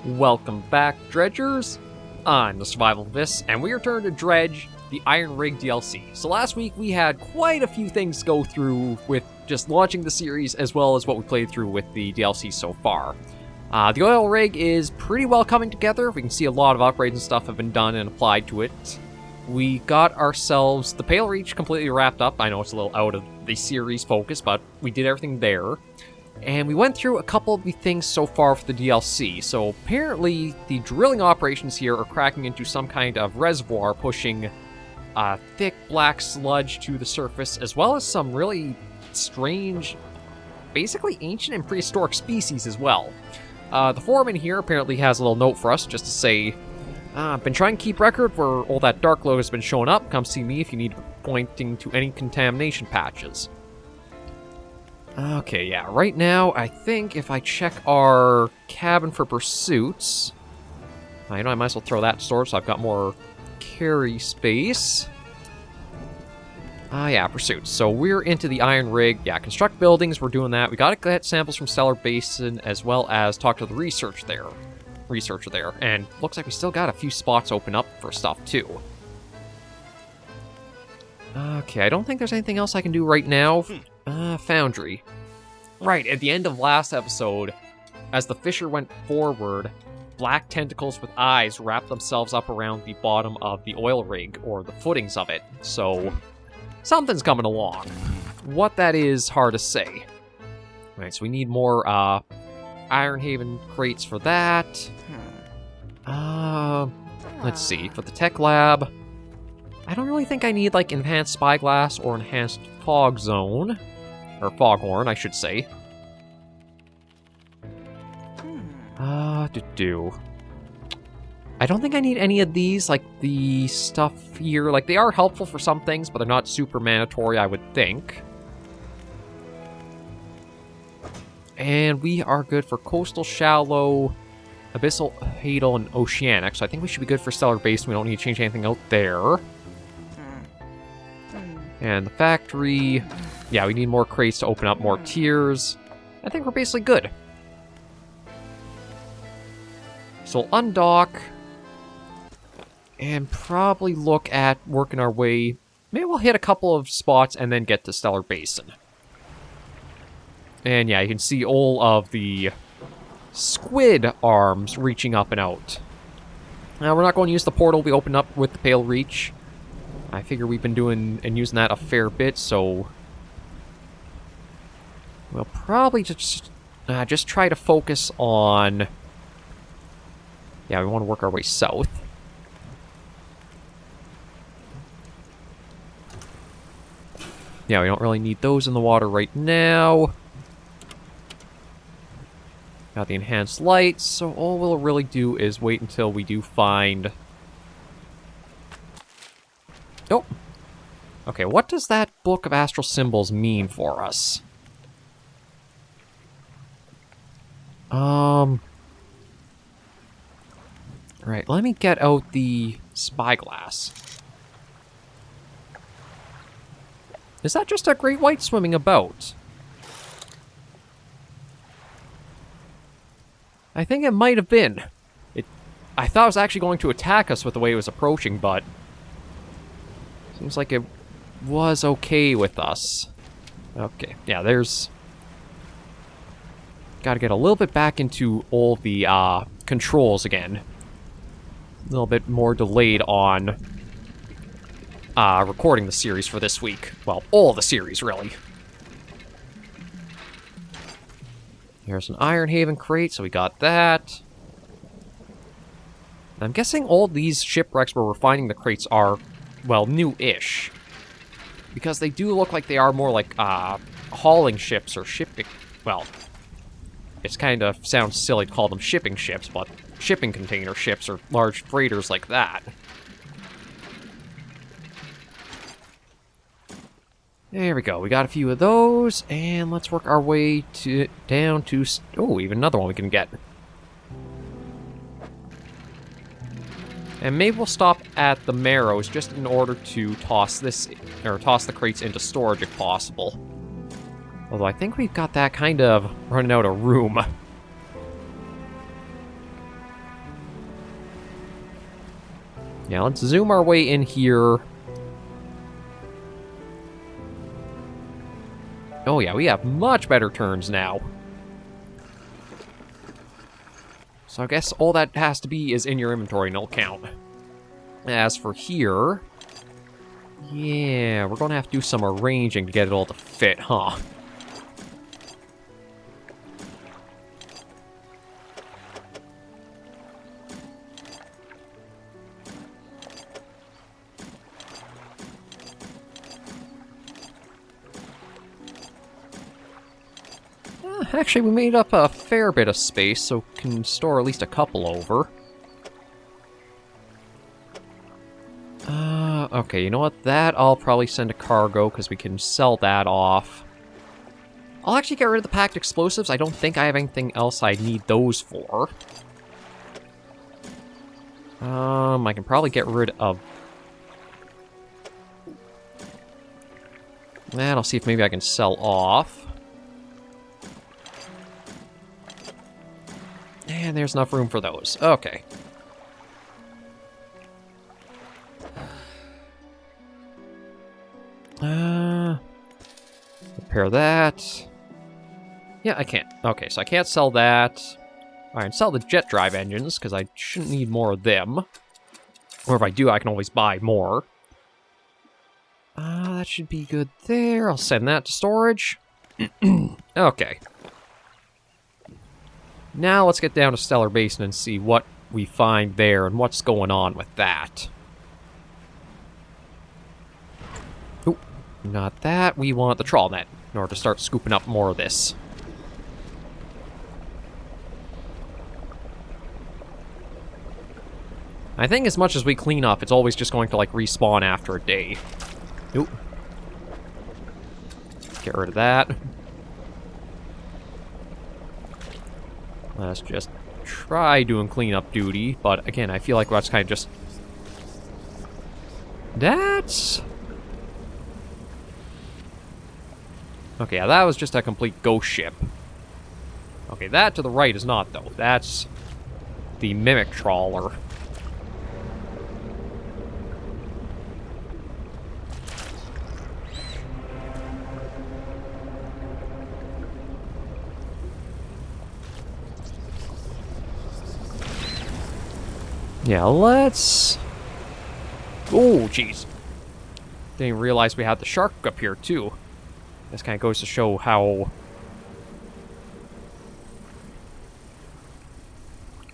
Welcome back, Dredgers! I'm the Survivalist, and we return to Dredge, the Iron Rig DLC. So last week we had quite a few things to go through with just launching the series, as well as what we played through with the DLC so far. The oil rig is pretty well coming together. We can see a lot of upgrades and stuff have been done and applied to it. We got ourselves the Pale Reach completely wrapped up. I know it's a little out of the series focus, but we did everything there. And we went through a couple of the things so far for the DLC. So apparently the drilling operations here are cracking into some kind of reservoir, pushing thick black sludge to the surface, as well as some really strange, basically ancient and prehistoric species as well. The foreman here apparently has a little note for us just to say, I've been trying to keep record where all that dark glow has been showing up. Come see me if you need pointing to any contamination patches. Okay, yeah, right now, I think if I check our cabin for pursuits, I might as well throw that in storage so I've got more carry space. Yeah, pursuits. So we're into the iron rig. Yeah, construct buildings, we're doing that. We gotta get samples from Stellar Basin, as well as talk to the researcher there. And looks like we still got a few spots open up for stuff, too. Okay, I don't think there's anything else I can do right now. Foundry. Right, at the end of last episode, as the fissure went forward, black tentacles with eyes wrapped themselves up around the bottom of the oil rig, or the footings of it. So, something's coming along. What that is, hard to say. Right, so we need more, Iron Haven crates for that. Let's see, for the tech lab, I don't really think I need, like, enhanced spyglass or enhanced fog zone. Or foghorn, I should say. I don't think I need any of these, like, the stuff here. Like, they are helpful for some things, but they're not super mandatory, I would think. And we are good for coastal, shallow, abyssal, hadal, and oceanic. So I think we should be good for Stellar Basin. We don't need to change anything out there. And the factory, yeah, we need more crates to open up more tiers. I think we're basically good. So we'll undock and probably look at working our way. Maybe we'll hit a couple of spots and then get to Stellar Basin. And yeah, you can see all of the squid arms reaching up and out. Now, we're not going to use the portal we opened up with the Pale Reach. I figure we've been doing and using that a fair bit, so we'll probably just try to focus on... Yeah, we want to work our way south. Yeah, we don't really need those in the water right now. Got the enhanced lights, so all we'll really do is wait until we do find... Oh. Okay, what does that book of astral symbols mean for us? Right, let me get out the spyglass. Is that just a great white swimming about? I think it might have been. I thought it was actually going to attack us with the way it was approaching, but... Seems like it was okay with us. Okay, yeah, there's... Gotta get a little bit back into all the controls again. A little bit more delayed on recording the series for this week. Well, all the series, really. Here's an Iron Haven crate, so we got that. I'm guessing all these shipwrecks where we're finding the crates are... well, new-ish. Because they do look like they are more like, hauling ships or shipping... Well, it's kind of sounds silly to call them shipping ships, but shipping container ships or large freighters like that. There we go. We got a few of those, and let's work our way down to... Oh, even another one we can get. And maybe we'll stop at the Marrows just in order to toss the crates into storage if possible. Although I think we've got that kind of running out of room. Yeah, let's zoom our way in here. Oh yeah, we have much better turns now. So I guess all that has to be is in your inventory and it'll count. As for here... yeah, we're gonna have to do some arranging to get it all to fit, huh? Actually, we made up a fair bit of space, so can store at least a couple over. Okay, you know what? That I'll probably send to cargo, because we can sell that off. I'll actually get rid of the packed explosives. I don't think I have anything else I need those for. I can probably get rid of... that. I'll see if maybe I can sell off. And there's enough room for those. Okay. Repair that. Yeah, I can't. Okay, so I can't sell that. I can sell the jet drive engines, because I shouldn't need more of them. Or if I do, I can always buy more. That should be good there. I'll send that to storage. Okay. Now let's get down to Stellar Basin and see what we find there and what's going on with that. Oop, not that. We want the trawl net in order to start scooping up more of this. I think as much as we clean up, it's always just going to, like, respawn after a day. Oop. Get rid of that. Let's just try doing cleanup duty, but again, I feel like that's kind of just... that's... okay, yeah, that was just a complete ghost ship. Okay, that to the right is not, though. That's the mimic trawler. Yeah, let's... oh, jeez. Didn't even realize we had the shark up here, too. This kind of goes to show how...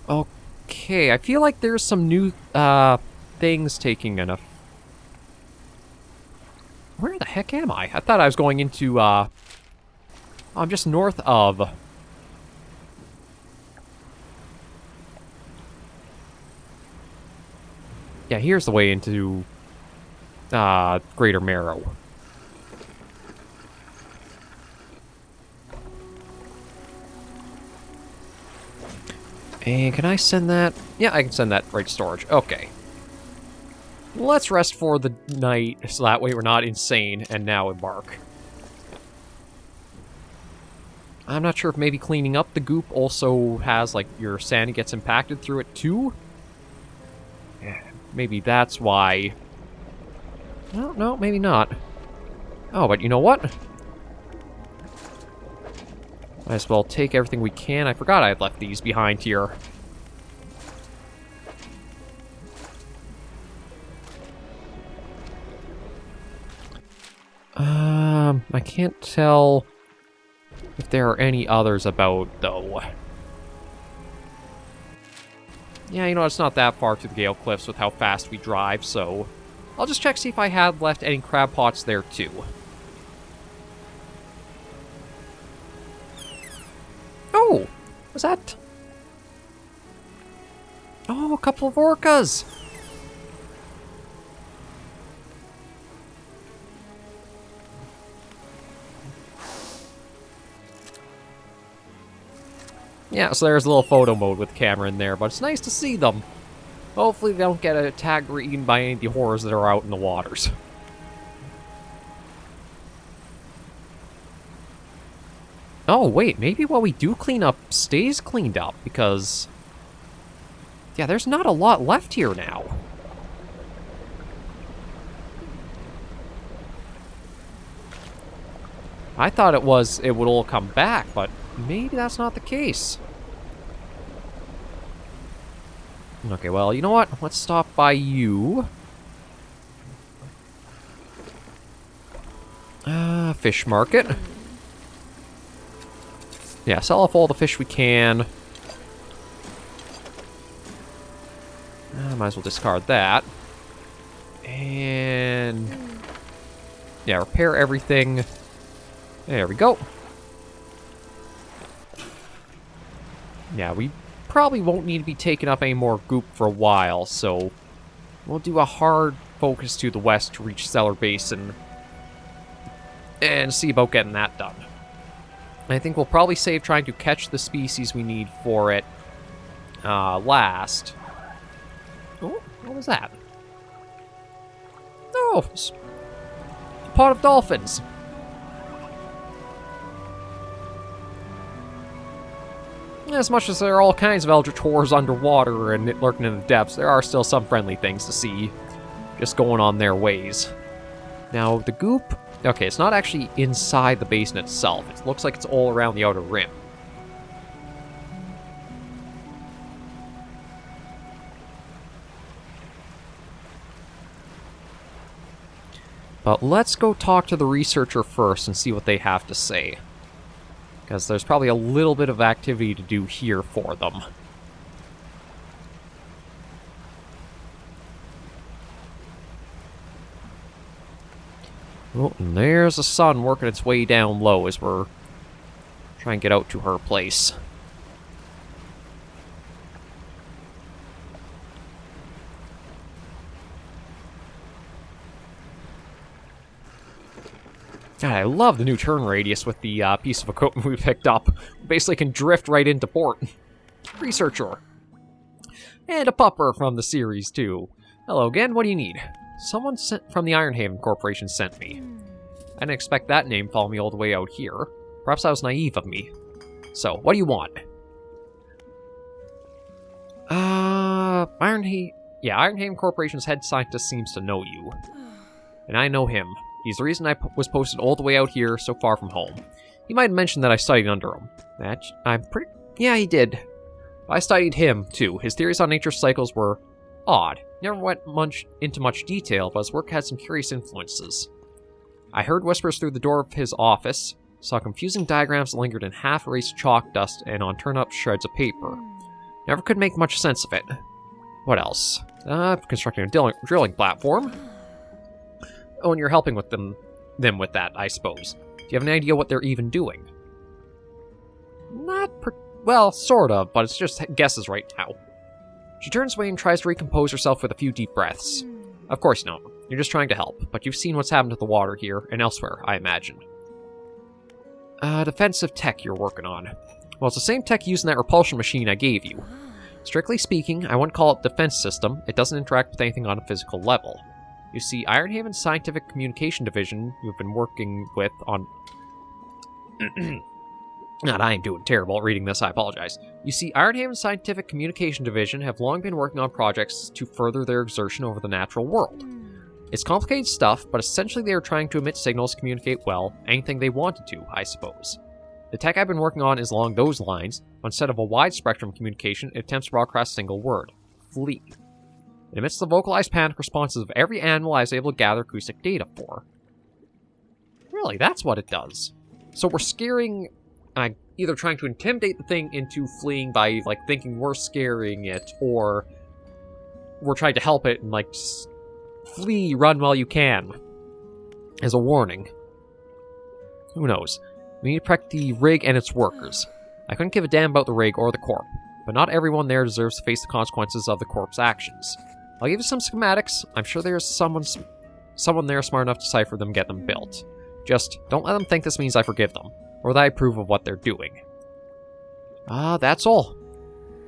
okay, I feel like there's some new, things taking enough... where the heck am I? I thought I was going into, I'm just north of... yeah, here's the way into, Greater Marrow. And can I send that? Yeah, I can send that right to storage. Okay. Let's rest for the night, so that way we're not insane, and now embark. I'm not sure if maybe cleaning up the goop also has, like, your sanity gets impacted through it, too? Maybe that's why... well, no, maybe not. Oh, but you know what? Might as well take everything we can. I forgot I had left these behind here. I can't tell if there are any others about, though. Yeah, you know, it's not that far to the Gale Cliffs with how fast we drive, so... I'll just check, see if I have left any crab pots there, too. Oh! Was that... oh, a couple of orcas! Yeah, so there's a little photo mode with the camera in there, but it's nice to see them. Hopefully they don't get attacked or eaten by any of the horrors that are out in the waters. Oh, wait, maybe what we do clean up stays cleaned up, because... yeah, there's not a lot left here now. I thought it would all come back, but maybe that's not the case. Okay, well, you know what? Let's stop by you. Fish market. Yeah, sell off all the fish we can. Might as well discard that. And... yeah, repair everything. There we go. Yeah, we probably won't need to be taking up any more goop for a while, so... we'll do a hard focus to the west to reach Stellar Basin. And see about getting that done. I think we'll probably save trying to catch the species we need for it last. Oh, what was that? Oh, a pot of dolphins. As much as there are all kinds of eldritors underwater and lurking in the depths, there are still some friendly things to see, just going on their ways. Now, the goop... okay, it's not actually inside the basin itself. It looks like it's all around the outer rim. But let's go talk to the researcher first and see what they have to say. Because there's probably a little bit of activity to do here for them. Oh, and there's the sun working its way down low as we're trying to get out to her place. God, I love the new turn radius with the piece of equipment we picked up. We basically can drift right into port. Researcher. And a pupper from the series, too. Hello again, what do you need? Someone from the Ironhaven Corporation sent me. I didn't expect that name to follow me all the way out here. Perhaps that was naive of me. So, what do you want? Ironhaven Corporation's head scientist seems to know you. And I know him. He's the reason I was posted all the way out here so far from home. He might have mentioned that I studied under him. Yeah, he did. I studied him, too. His theories on nature's cycles were odd. Never went into much detail, but his work had some curious influences. I heard whispers through the door of his office, saw confusing diagrams that lingered in half-erased chalk dust and on turn-up shreds of paper. Never could make much sense of it. What else? Constructing a drilling platform. Oh, and you're helping with them with that, I suppose. Do you have an idea what they're even doing? Well, sort of, but it's just guesses right now. She turns away and tries to recompose herself with a few deep breaths. Of course not. You're just trying to help, but you've seen what's happened to the water here, and elsewhere, I imagine. Defensive tech you're working on. Well, it's the same tech used in that repulsion machine I gave you. Strictly speaking, I wouldn't call it defense system. It doesn't interact with anything on a physical level. You see, Ironhaven's Scientific Communication Division, you've been working with on... God, I am doing terrible at reading this, I apologize. You see, Ironhaven's Scientific Communication Division have long been working on projects to further their exertion over the natural world. It's complicated stuff, but essentially they are trying to emit signals to communicate, well, anything they wanted to, I suppose. The tech I've been working on is along those lines, but instead of a wide spectrum communication, it attempts to broadcast a single word. Flee. It emits the vocalized panic responses of every animal I was able to gather acoustic data for. Really, that's what it does. So we're scaring... either trying to intimidate the thing into fleeing by, thinking we're scaring it, or we're trying to help it and, flee, run while you can, as a warning. Who knows? We need to protect the rig and its workers. I couldn't give a damn about the rig or the corp, but not everyone there deserves to face the consequences of the corp's actions. I'll give you some schematics. I'm sure there's someone there smart enough to decipher them and get them built. Just don't let them think this means I forgive them, or that I approve of what they're doing. That's all.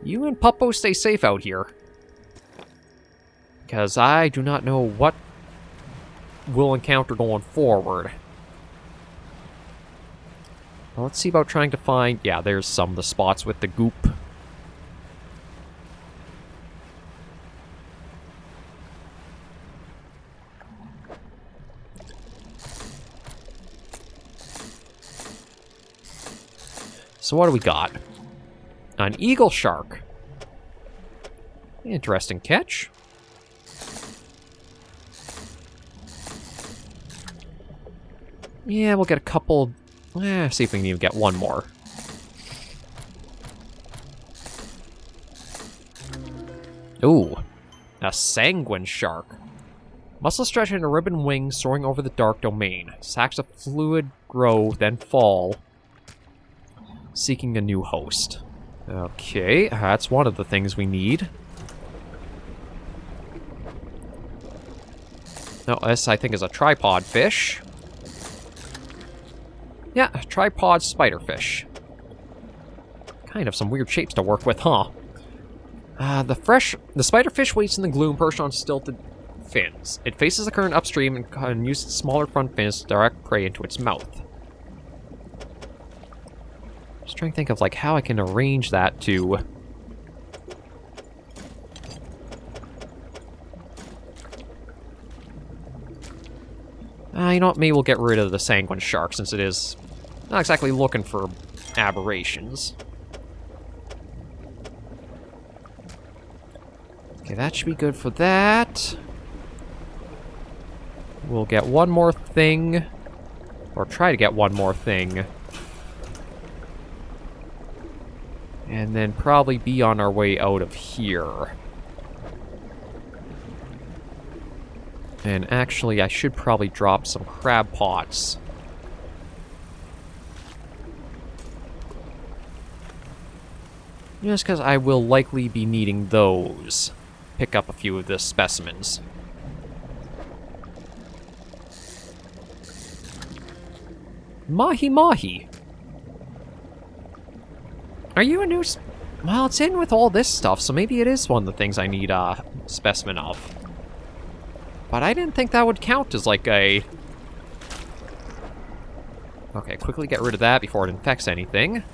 You and Puppo stay safe out here. Because I do not know what we'll encounter going forward. Well, let's see about trying to find... yeah, there's some of the spots with the goop. So what do we got? An eagle shark. Interesting catch. Yeah, we'll get a couple... see if we can even get one more. Ooh, a sanguine shark. Muscles stretch into ribbon wings soaring over the dark domain. Sacks of fluid grow, then fall, seeking a new host. Okay, that's one of the things we need. No, this I think is a tripod fish. Yeah, a tripod spiderfish. Kind of some weird shapes to work with, huh? The spiderfish waits in the gloom, perched on stilted fins. It faces the current upstream and can use its smaller front fins to direct prey into its mouth. Just trying to think of like how I can arrange that to... you know what, maybe we'll get rid of the sanguine shark since it is not exactly looking for aberrations. Okay, that should be good for that. We'll get one more thing. Or try to get one more thing. And then probably be on our way out of here. And actually, I should probably drop some crab pots. Just because I will likely be needing those. Pick up a few of the specimens. Mahi Mahi. Are you a new... Well, it's in with all this stuff, so maybe it is one of the things I need a specimen of. But I didn't think that would count as like a... Okay, quickly get rid of that before it infects anything.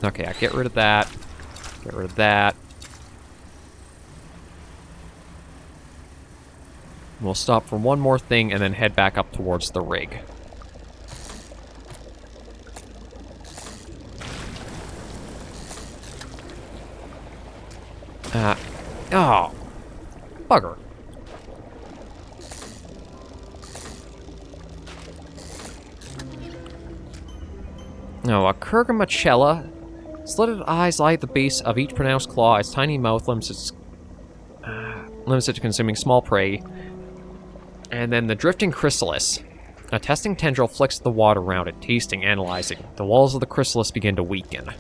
Okay, I get rid of that. Get rid of that. We'll stop for one more thing and then head back up towards the rig. Oh. Bugger. No, a Kurgamachella. Slitted eyes lie at the base of each pronounced claw. Its tiny mouth limits it to consuming small prey. And then the drifting chrysalis. A testing tendril flicks the water around it, tasting, analyzing. The walls of the chrysalis begin to weaken.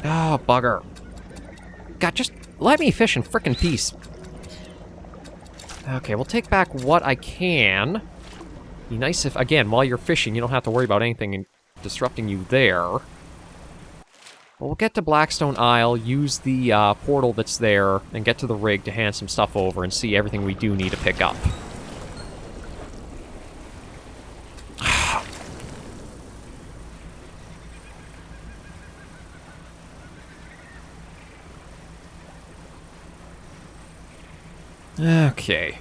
Oh, bugger. God, just let me fish in frickin' peace. Okay, we'll take back what I can. Be nice if, again, while you're fishing, you don't have to worry about anything disrupting you there. But we'll get to Blackstone Isle, use the portal that's there, and get to the rig to hand some stuff over and see everything we do need to pick up. Okay.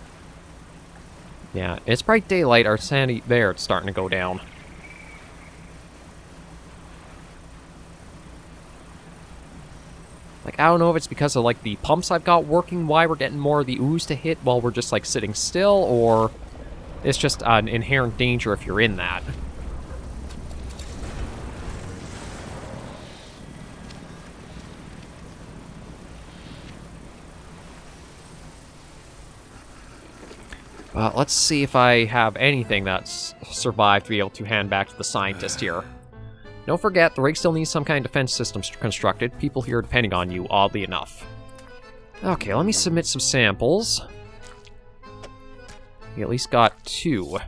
Yeah, it's bright daylight. Our sanity there, it's starting to go down. Like, I don't know if it's because of, like, the pumps I've got working, why we're getting more of the ooze to hit while we're just, like, sitting still, or it's just an inherent danger if you're in that. Let's see if I have anything that's survived to be able to hand back to the scientist here. Don't forget, the rig still needs some kind of defense system constructed. People here are depending on you, oddly enough. Okay, let me submit some samples. We at least got 2.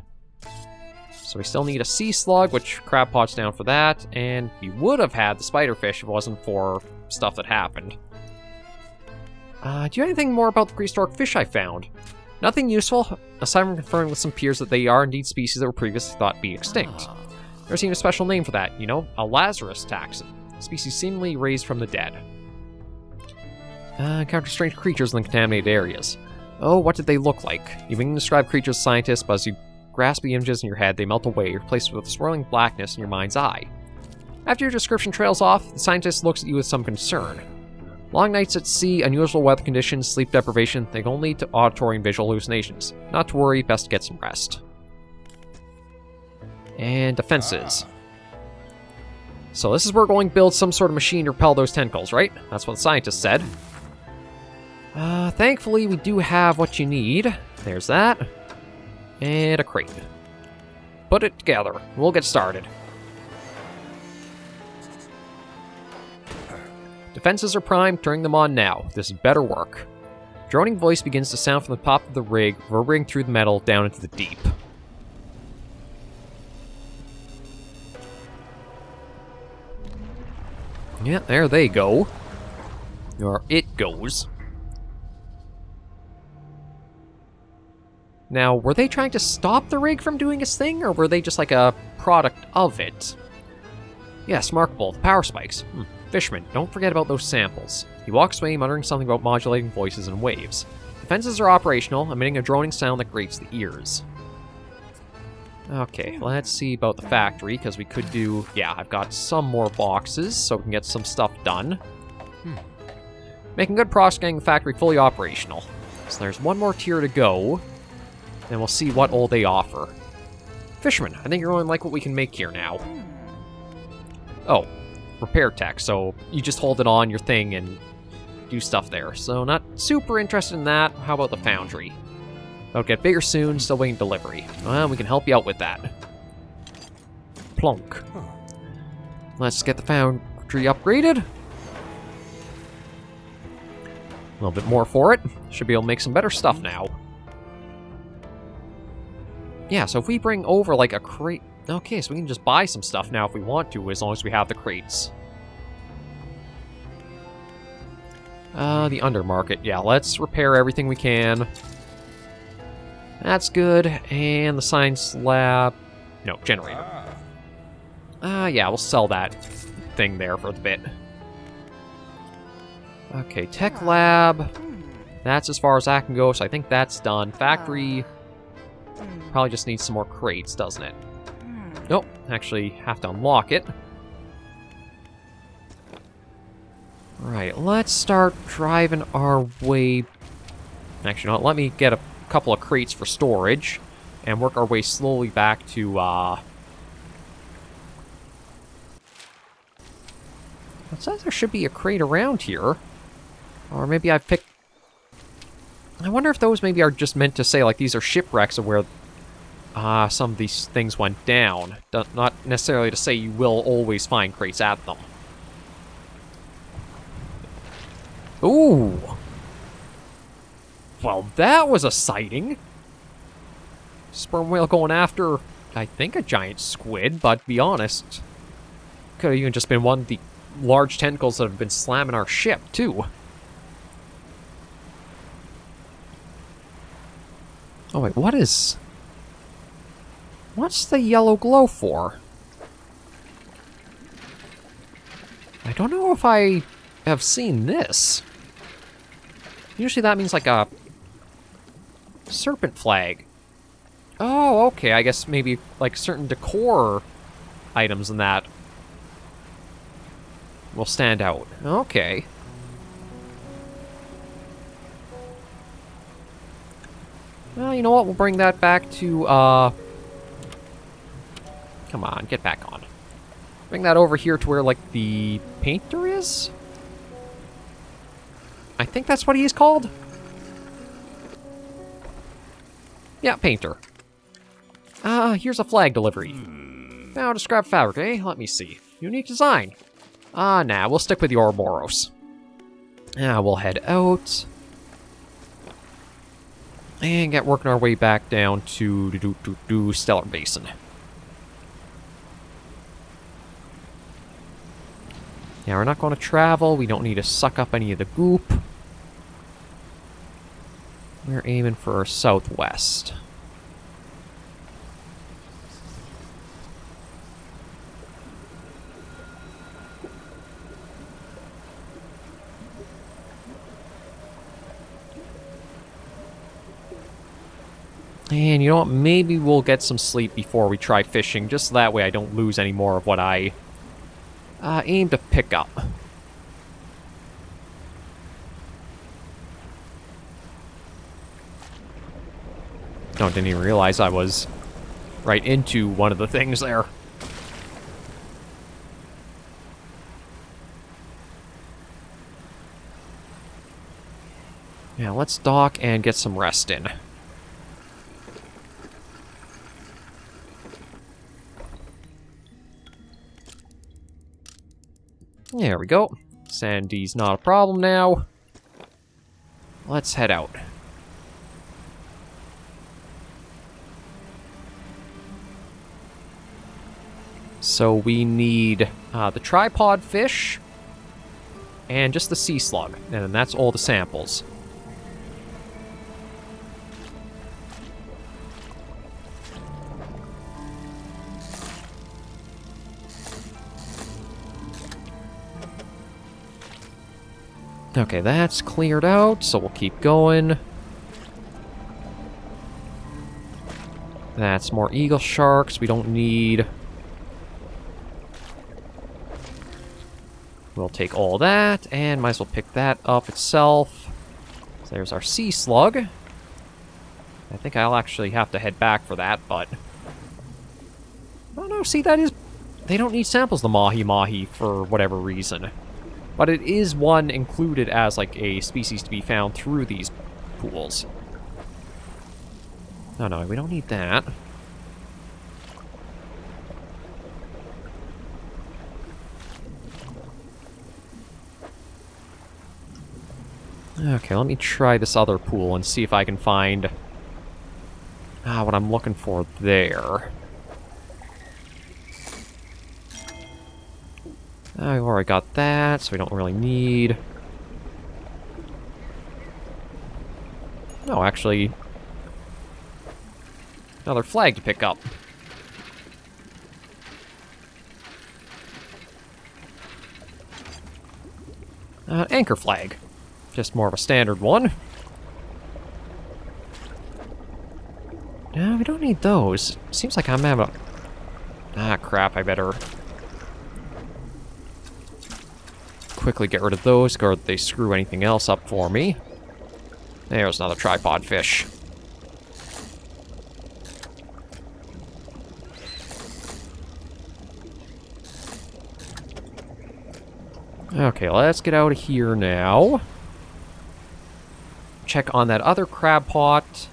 So we still need a sea slug, which crab pot's down for that, and we would have had the spiderfish if it wasn't for stuff that happened. Do you know anything more about the prehistoric fish I found? Nothing useful, aside from confirming with some peers that they are indeed species that were previously thought to be extinct. There's even a special name for that, you know? A Lazarus taxon. Species seemingly raised from the dead. Encounter strange creatures in the contaminated areas. Oh, what did they look like? You can describe creatures to scientists, but as you grasp the images in your head, they melt away, replaced with swirling blackness in your mind's eye. After your description trails off, the scientist looks at you with some concern. Long nights at sea, unusual weather conditions, sleep deprivation, they can only lead to auditory and visual hallucinations. Not to worry, best to get some rest. And defenses. So this is where we're going to build some sort of machine to repel those tentacles, right? That's what the scientist said. Thankfully, we do have what you need. There's that. And a crate. Put it together. We'll get started. Defenses are primed. Turning them on now. This better work. Droning voice begins to sound from the top of the rig, reverberating through the metal down into the deep. Yeah, there they go. Or it goes. Now, were they trying to stop the rig from doing its thing, or were they just like a product of it? Yes, remarkable. The power spikes. Fishman, don't forget about those samples. He walks away, muttering something about modulating voices and waves. Defenses are operational, emitting a droning sound that grates the ears. Okay, let's see about the factory, because we could do... Yeah, I've got some more boxes, so we can get some stuff done. Making good progress getting the factory fully operational. So there's one more tier to go. Then we'll see what all they offer. Fisherman, I think you're going to like what we can make here now. Oh, repair tech, so you just hold it on your thing and do stuff there. So not super interested in that. How about the foundry? That'll get bigger soon, still waiting delivery. Well, we can help you out with that. Plonk. Let's get the foundry upgraded. A little bit more for it. Should be able to make some better stuff now. Yeah, so if we bring over, like, a crate... Okay, so we can just buy some stuff now if we want to, as long as we have the crates. The undermarket. Yeah, let's repair everything we can. That's good. And the science lab... No, generator. Yeah, we'll sell that thing there for a bit. Okay, tech lab. That's as far as that can go, so I think that's done. Factory... Probably just needs some more crates, doesn't it? Nope, actually have to unlock it. Right, let's start driving our way... Actually, no, let me get a couple of crates for storage and work our way slowly back to, It says there should be a crate around here. Or maybe I've picked... I wonder if those maybe are just meant to say, like, these are shipwrecks of where some of these things went down. Not necessarily to say you will always find crates at them. Ooh! Well, that was a sighting! Sperm whale going after, I think, a giant squid, but to be honest, could have even just been one of the large tentacles that have been slamming our ship, too. Oh, wait, what is... What's the yellow glow for? I don't know if I have seen this. Usually that means like a serpent flag. Oh, okay, I guess maybe like certain decor items in that will stand out. Okay. Well, you know what? We'll bring that back to, Come on, get back on. Bring that over here to where, like, the painter is? I think that's what he's called? Yeah, painter. Here's a flag delivery. Now, describe fabric, eh? Let me see. Unique design. Nah, we'll stick with the Ouroboros. We'll head out. And get working our way back down to Stellar Basin. Yeah, we're not going to travel. We don't need to suck up any of the goop. We're aiming for southwest. And you know what? Maybe we'll get some sleep before we try fishing, just so that way I don't lose any more of what I aim to pick up. Oh, didn't even realize I was right into one of the things there. Yeah, let's dock and get some rest in. There we go. Sandy's not a problem now. Let's head out. So we need the tripod fish and just the sea slug, and then that's all the samples. Okay, that's cleared out, so we'll keep going. That's more eagle sharks we don't need. We'll take all that, and might as well pick that up itself. So there's our sea slug. I think I'll actually have to head back for that, but... Oh no, see, that is... They don't need samples, the mahi-mahi, for whatever reason. But it is one included as, like, a species to be found through these pools. No, no, we don't need that. Okay, let me try this other pool and see if I can find what I'm looking for there. I've already got that, so we don't really need... No, actually... Another flag to pick up. Anchor flag. Just more of a standard one. No, we don't need those. Seems like I'm having a... Ah, crap, I better... quickly get rid of those, or they screw anything else up for me. There's another tripod fish. Okay, let's get out of here now. Check on that other crab pot.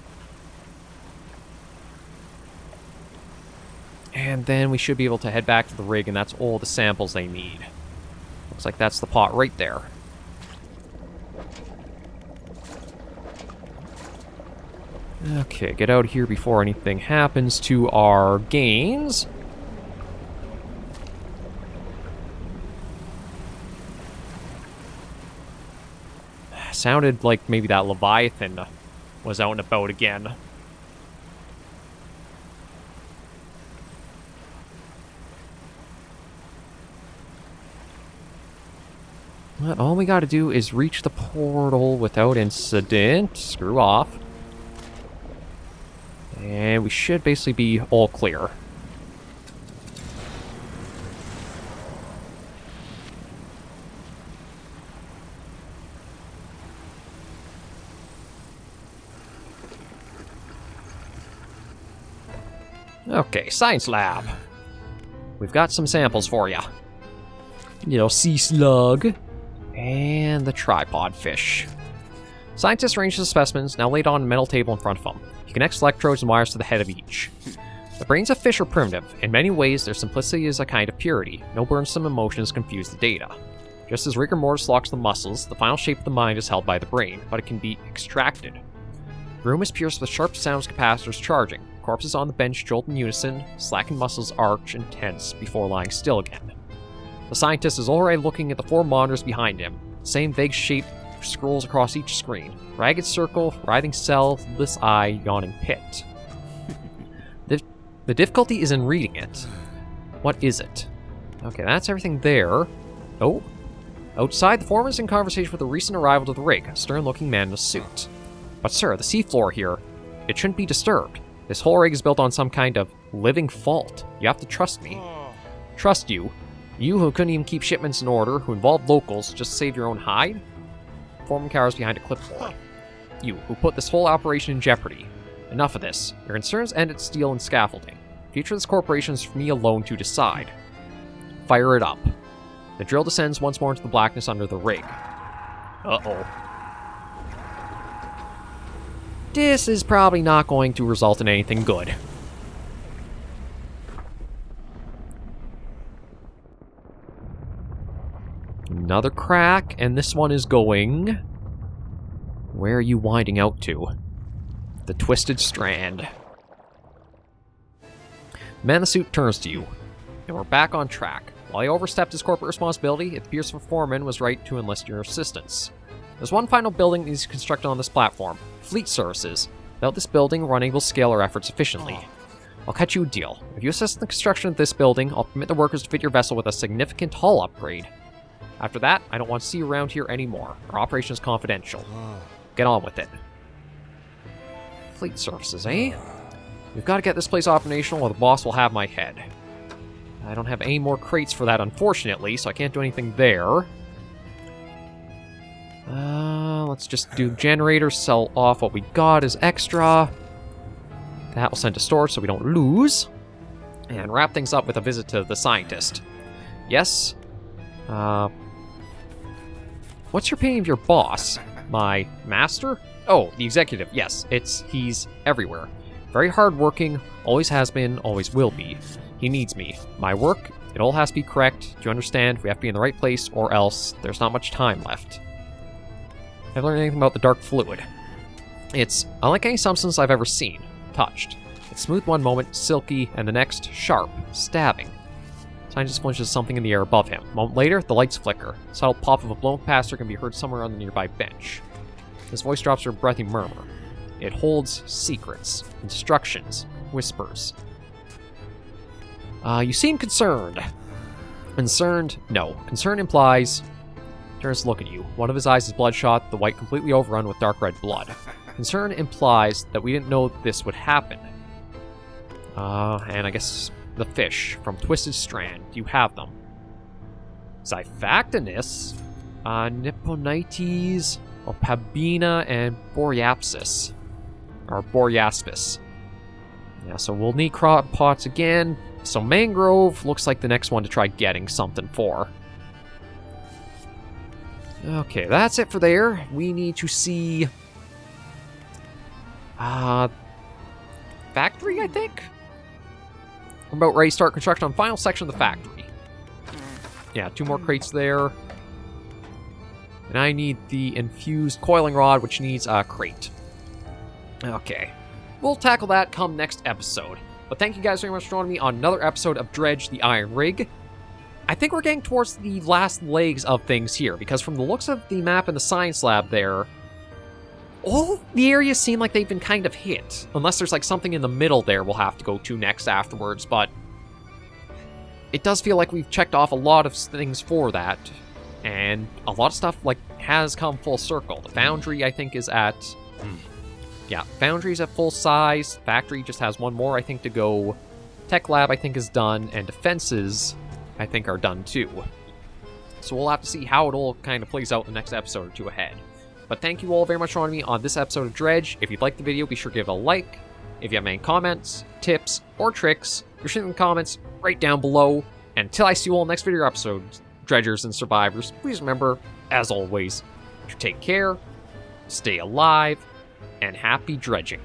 And then we should be able to head back to the rig, and that's all the samples they need. Looks like that's the pot right there. Okay, get out of here before anything happens to our gains. Sounded like maybe that Leviathan was out and about again. But all we gotta do is reach the portal without incident. Screw off. And we should basically be all clear. Okay, science lab. We've got some samples for you. You know, sea slug. And the tripod fish. Scientists arrange the specimens, now laid on a metal table in front of them. He connects electrodes and wires to the head of each. The brains of fish are primitive. In many ways, their simplicity is a kind of purity. No burdensome emotions confuse the data. Just as rigor mortis locks the muscles, the final shape of the mind is held by the brain, but it can be extracted. The room is pierced with sharp sounds capacitors charging. Corpses on the bench jolt in unison, slackened muscles arch and tense before lying still again. The scientist is already looking at the four monitors behind him. The same vague shape scrolls across each screen. Ragged circle, writhing cell, listless eye, yawning pit. The difficulty is in reading it. What is it? Okay, that's everything there. Oh. Outside, the foreman is in conversation with a recent arrival to the rig, a stern-looking man in a suit. But sir, the seafloor here, it shouldn't be disturbed. This whole rig is built on some kind of living fault. You have to trust me. Trust you? You who couldn't even keep shipments in order, who involved locals just to save your own hide? Foreman cowers behind a clipboard. You, who put this whole operation in jeopardy. Enough of this. Your concerns end at steel and scaffolding. The future of this corporation is for me alone to decide. Fire it up. The drill descends once more into the blackness under the rig. Uh-oh. This is probably not going to result in anything good. Another crack, and this one is going... Where are you winding out to? The Twisted Strand. The man in the suit turns to you, and we're back on track. While he overstepped his corporate responsibility, it appears the foreman was right to enlist your assistance. There's one final building that needs constructed on this platform. Fleet services. Without this building, we're unable to scale our efforts efficiently. I'll cut you a deal. If you assist in the construction of this building, I'll permit the workers to fit your vessel with a significant hull upgrade. After that, I don't want to see you around here anymore. Our operation is confidential. Get on with it. Fleet services, eh? We've got to get this place operational or the boss will have my head. I don't have any more crates for that, unfortunately, so I can't do anything there. Let's just do generators, sell off what we got as extra. That will send to storage so we don't lose. And wrap things up with a visit to the scientist. Yes? What's your opinion of your boss? My master? Oh, the executive. Yes, he's everywhere. Very hardworking, always has been, always will be. He needs me. My work, it all has to be correct. Do you understand? We have to be in the right place, or else there's not much time left. I've learned anything about the dark fluid. It's unlike any substance I've ever seen, touched. It's smooth one moment, silky, and the next, sharp, stabbing. Scientist flinches something in the air above him. A moment later, the lights flicker. The subtle pop of a blown capacitor can be heard somewhere on the nearby bench. His voice drops to a breathy murmur. It holds secrets, instructions, whispers. You seem concerned. Concerned? No. Concern implies... Turns to look at you. One of his eyes is bloodshot, the white completely overrun with dark red blood. Concern implies that we didn't know this would happen. And I guess the fish from Twisted Strand. You have them. Xiphactinus, Nipponites, Opabina, and Boreapsis. Or Boreaspis. Yeah, so we'll need crop pots again. So mangrove looks like the next one to try getting something for. Okay, that's it for there. We need to see... factory, I think? We're about ready to start construction on final section of the factory. Yeah, 2 more crates there. And I need the infused coiling rod, which needs a crate. Okay. We'll tackle that come next episode. But thank you guys very much for joining me on another episode of Dredge, the Iron Rig. I think we're getting towards the last legs of things here, because from the looks of the map in the science lab there, all the areas seem like they've been kind of hit. Unless there's like something in the middle there we'll have to go to next afterwards, but it does feel like we've checked off a lot of things for that, and a lot of stuff like has come full circle. The foundry, I think, is at... Yeah, foundry's at full size. Factory just has one more, I think, to go. Tech lab, I think, is done, and defenses, I think, are done too. So we'll have to see how it all kind of plays out in the next episode or 2 ahead. But thank you all very much for joining me on this episode of Dredge. If you'd like the video, be sure to give it a like. If you have any comments, tips, or tricks, you're sure in the comments right down below. And until I see you all in the next video episode, Dredgers and Survivors, please remember, as always, to take care, stay alive, and happy dredging.